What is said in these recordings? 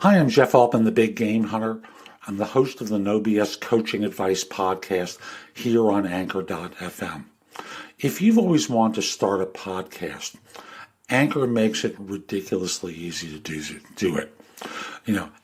Hi, I'm Jeff Altman, the Big Game Hunter. I'm the host of the No BS Coaching Advice podcast here on Anchor.fm. If you've always wanted to start a podcast, Anchor makes it ridiculously easy to do it.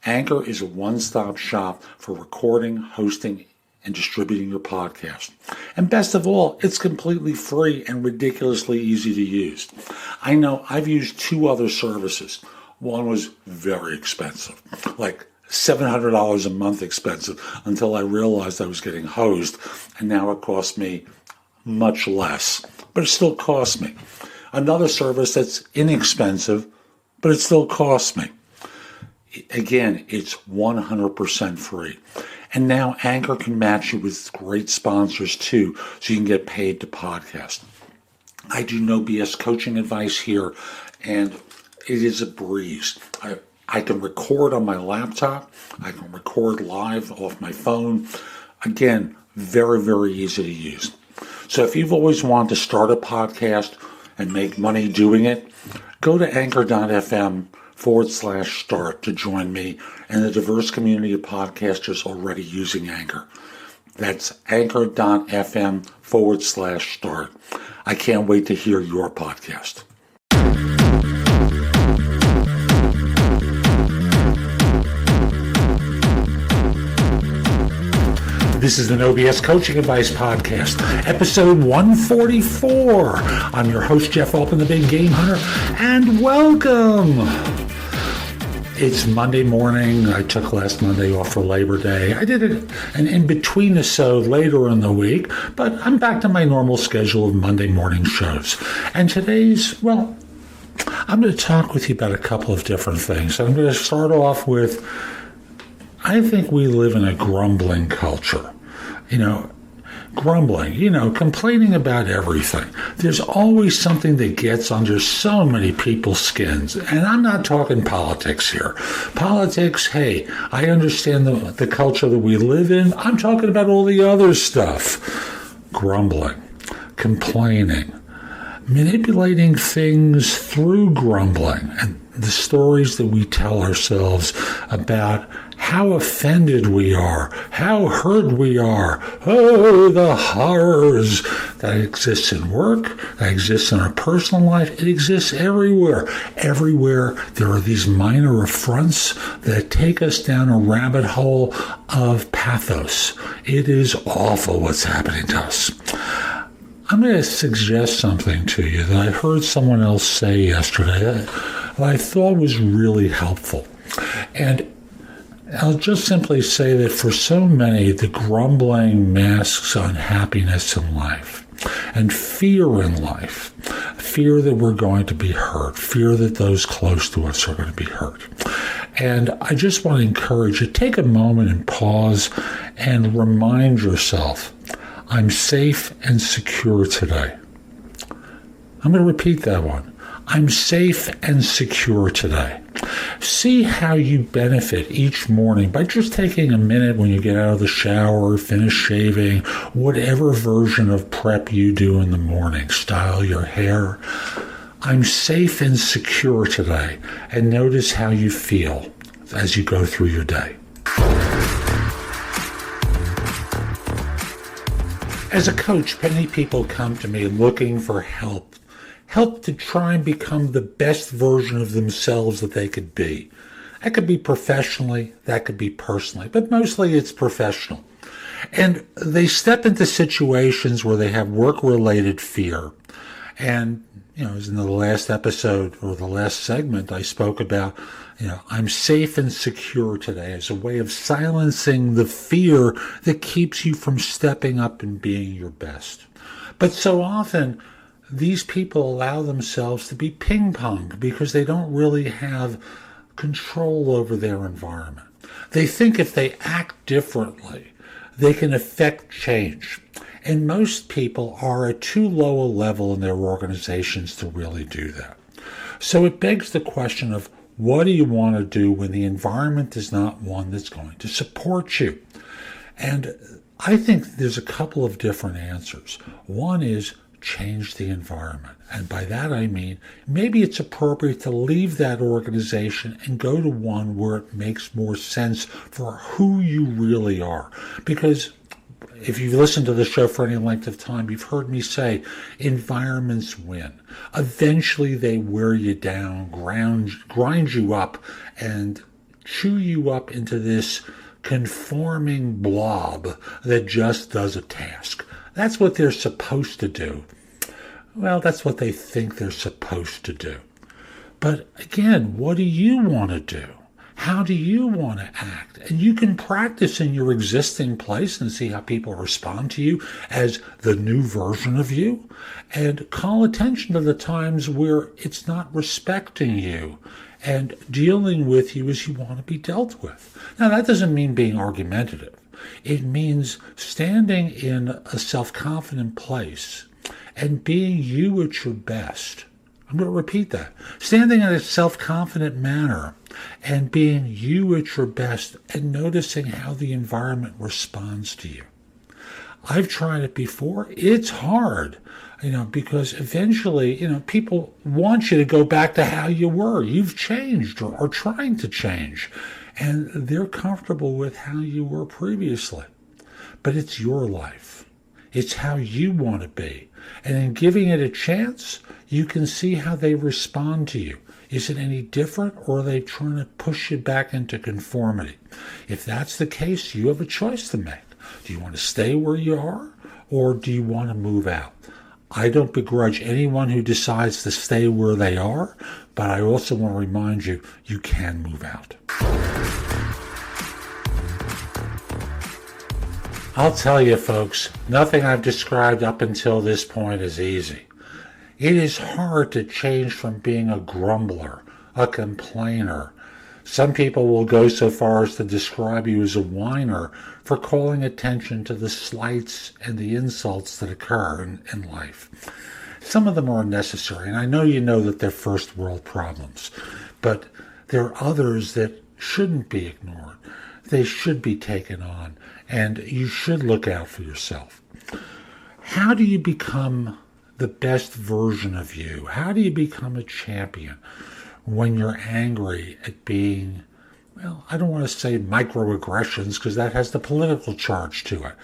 Anchor is a one-stop shop for recording, hosting, and distributing your podcast. And best of all, it's completely free and ridiculously easy to use. I know I've used two other services. One was very expensive, like $700 a month expensive, until I realized I was getting hosed, and now it costs me much less, but it still costs me. Another service that's inexpensive, but it still costs me. Again, it's 100% free. And now Anchor can match you with great sponsors too, so you can get paid to podcast. I do no BS coaching advice here, and it is a breeze. I can record on my laptop. I can record live off my phone. Again, very, very easy to use. So if you've always wanted to start a podcast and make money doing it, go to anchor.fm/start to join me and the diverse community of podcasters already using Anchor. That's anchor.fm/start. I can't wait to hear your podcast. This is the No BS Coaching Advice Podcast, episode 144. I'm your host, Jeff Altman, the Big Game Hunter, and welcome. It's Monday morning. I took last Monday off for Labor Day. I did an in-between episode later in the week, but I'm back to my normal schedule of Monday morning shows. And today's, I'm going to talk with you about a couple of different things. I'm going to start off with, I think we live in a grumbling culture. Grumbling, complaining about everything. There's always something that gets under so many people's skins. And I'm not talking politics here. Politics, hey, I understand the culture that we live in. I'm talking about all the other stuff. Grumbling, complaining, manipulating things through grumbling, and the stories that we tell ourselves about how offended we are, how hurt we are. Oh, the horrors that exist in work, that exists in our personal life. It exists everywhere. Everywhere there are these minor affronts that take us down a rabbit hole of pathos. It is awful what's happening to us. I'm going to suggest something to you that I heard someone else say yesterday that I thought was really helpful. And I'll just simply say that for so many, the grumbling masks unhappiness in life and fear in life. Fear that we're going to be hurt. Fear that those close to us are going to be hurt. And I just want to encourage you, take a moment and pause and remind yourself, I'm safe and secure today. I'm going to repeat that one. I'm safe and secure today. See how you benefit each morning by just taking a minute when you get out of the shower, finish shaving, whatever version of prep you do in the morning, style your hair. I'm safe and secure today, and notice how you feel as you go through your day. As a coach, many people come to me looking for help to try and become the best version of themselves that they could be. That could be professionally, that could be personally, but mostly it's professional. And they step into situations where they have work-related fear. And, as in the last episode or the last segment, I spoke about, I'm safe and secure today as a way of silencing the fear that keeps you from stepping up and being your best. But so often, these people allow themselves to be ping-ponged because they don't really have control over their environment. They think if they act differently, they can affect change. And most people are at too low a level in their organizations to really do that. So it begs the question of, what do you want to do when the environment is not one that's going to support you? And I think there's a couple of different answers. One is change the environment. And by that I mean, maybe it's appropriate to leave that organization and go to one where it makes more sense for who you really are. Because if you've listened to the show for any length of time, you've heard me say environments win. Eventually they wear you down, grind you up, and chew you up into this conforming blob that just does a task. That's what they're supposed to do. Well, that's what they think they're supposed to do. But again, what do you want to do? How do you want to act? And you can practice in your existing place and see how people respond to you as the new version of you. And call attention to the times where it's not respecting you and dealing with you as you want to be dealt with. Now, that doesn't mean being argumentative. It means standing in a self-confident place and being you at your best. I'm going to repeat that. Standing in a self-confident manner and being you at your best and noticing how the environment responds to you. I've tried it before. It's hard, because eventually, people want you to go back to how you were. You've changed or are trying to change. And they're comfortable with how you were previously. But it's your life. It's how you want to be. And in giving it a chance, you can see how they respond to you. Is it any different, or are they trying to push you back into conformity? If that's the case, you have a choice to make. Do you want to stay where you are, or do you want to move out? I don't begrudge anyone who decides to stay where they are, but I also want to remind you, you can move out. I'll tell you, folks, nothing I've described up until this point is easy. It is hard to change from being a grumbler, a complainer. Some people will go so far as to describe you as a whiner for calling attention to the slights and the insults that occur in life. Some of them are unnecessary, and I know you know that they're first world problems, but there are others that shouldn't be ignored. They should be taken on, and you should look out for yourself. How do you become the best version of you? How do you become a champion when you're angry at being, I don't want to say microaggressions because that has the political charge to it,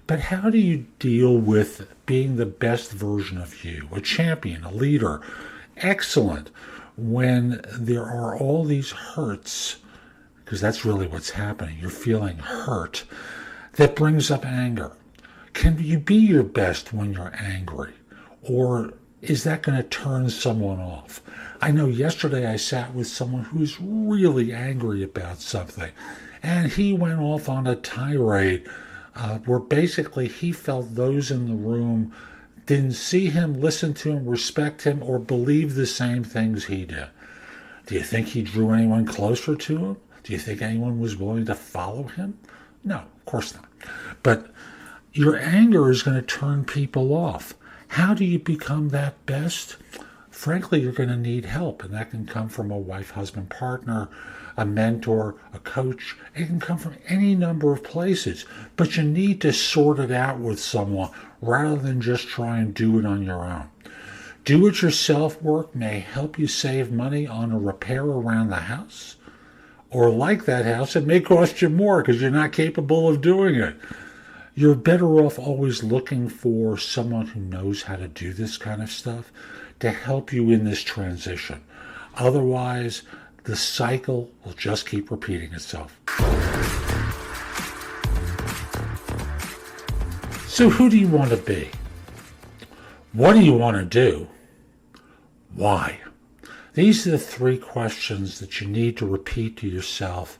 but how do you deal with being the best version of you, a champion, a leader, excellent, when there are all these hurts, because that's really what's happening. You're feeling hurt. That brings up anger. Can you be your best when you're angry? Or is that going to turn someone off? I know yesterday I sat with someone who's really angry about something, and he went off on a tirade where basically he felt those in the room didn't see him, listen to him, respect him, or believe the same things he did. Do you think he drew anyone closer to him? Do you think anyone was willing to follow him? No, of course not. But your anger is going to turn people off. How do you become that best? Frankly, you're going to need help, and that can come from a wife, husband, partner, a mentor, a coach. It can come from any number of places, but you need to sort it out with someone rather than just try and do it on your own. Do-it-yourself work may help you save money on a repair around the house, or like that house, it may cost you more because you're not capable of doing it. You're better off always looking for someone who knows how to do this kind of stuff to help you in this transition. Otherwise, the cycle will just keep repeating itself. So who do you want to be? What do you want to do? Why? These are the three questions that you need to repeat to yourself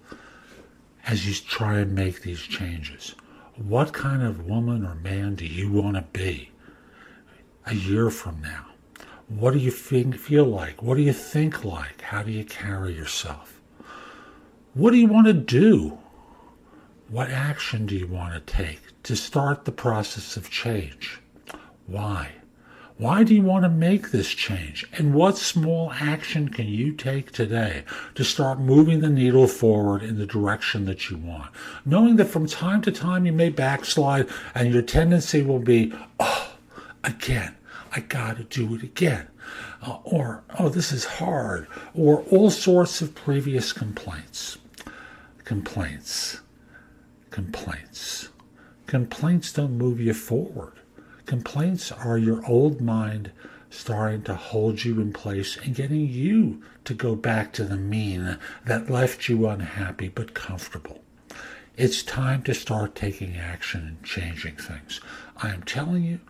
as you try and make these changes. What kind of woman or man do you want to be a year from now? What do you feel like? What do you think like? How do you carry yourself? What do you want to do? What action do you want to take to start the process of change? Why? Why do you want to make this change? And what small action can you take today to start moving the needle forward in the direction that you want? Knowing that from time to time you may backslide and your tendency will be, again, I got to do it again. Or, oh, this is hard. Or all sorts of previous complaints. Complaints don't move you forward. Complaints are your old mind starting to hold you in place and getting you to go back to the mean that left you unhappy but comfortable. It's time to start taking action and changing things. I am telling you,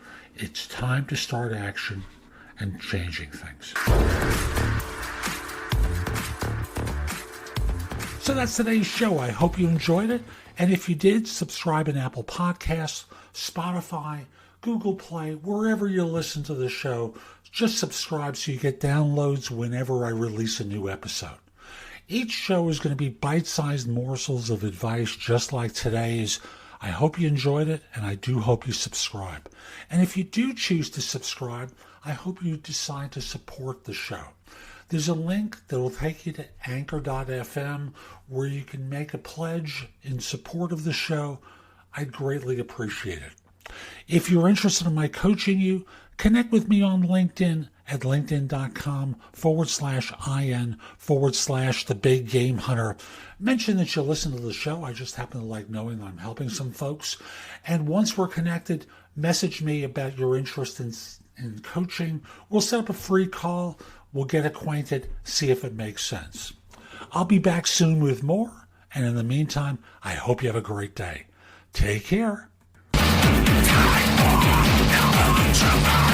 it's time to start action and changing things. So that's today's show. I hope you enjoyed it. And if you did, subscribe in Apple Podcasts, Spotify, Google Play, wherever you listen to the show. Just subscribe so you get downloads whenever I release a new episode. Each show is going to be bite-sized morsels of advice just like today's. I hope you enjoyed it, and I do hope you subscribe. And if you do choose to subscribe, I hope you decide to support the show. There's a link that will take you to anchor.fm where you can make a pledge in support of the show. I'd greatly appreciate it. If you're interested in my coaching you, connect with me on LinkedIn at linkedin.com/IN/the Big Game Hunter. Mention that you listen to the show. I just happen to like knowing I'm helping some folks. And once we're connected, message me about your interest in coaching. We'll set up a free call. We'll get acquainted, see if it makes sense. I'll be back soon with more. And in the meantime, I hope you have a great day. Take care. Time for